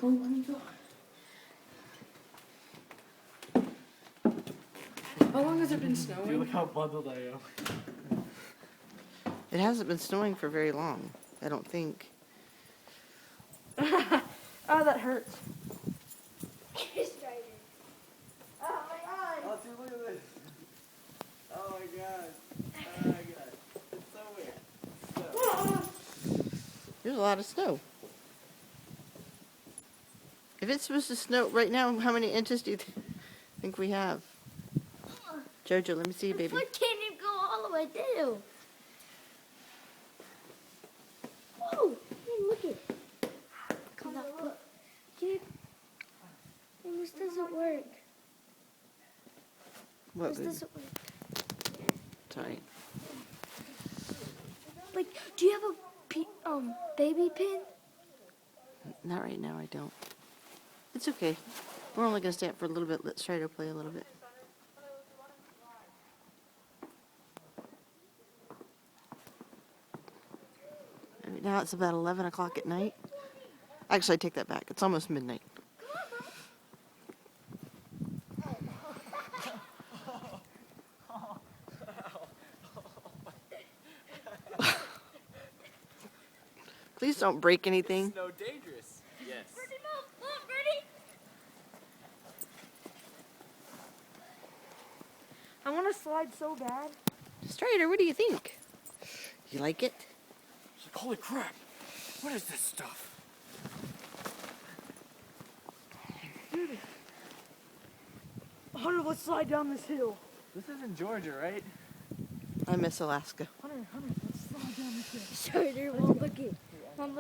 Oh my god. How long has it been snowing? Look how bundled I am. It hasn't been snowing for very long, I don't think. Oh, that hurts. Oh my god! Oh, dude, look at this. Oh my god. Oh my god. It's so weird. There's a lot of snow. If it's supposed to snow right now, how many inches do you think we have? Jojo, let me see you, baby. My foot can't even go all the way through. Whoa! Hey, look it. Come on, look. Dude, this doesn't work. What, This baby? doesn't work. Sorry. Like, do you have a baby pin? Not right now, I don't. It's okay. We're only going to stay up for a little bit. Let's try to play a little bit. Right now it's about 11 o'clock at night. Actually, I take that back. It's almost midnight. Please don't break anything. Snow dangerous. Yes. Birdie, no! Look, Birdie! I want to slide so bad. Strider, what do you think? You like it? It's like, holy crap. What is this stuff? Dude. Hunter, let's slide down this hill. This isn't Georgia, right? I miss Alaska. Hunter, let's slide down this hill. Sure, there won't look it.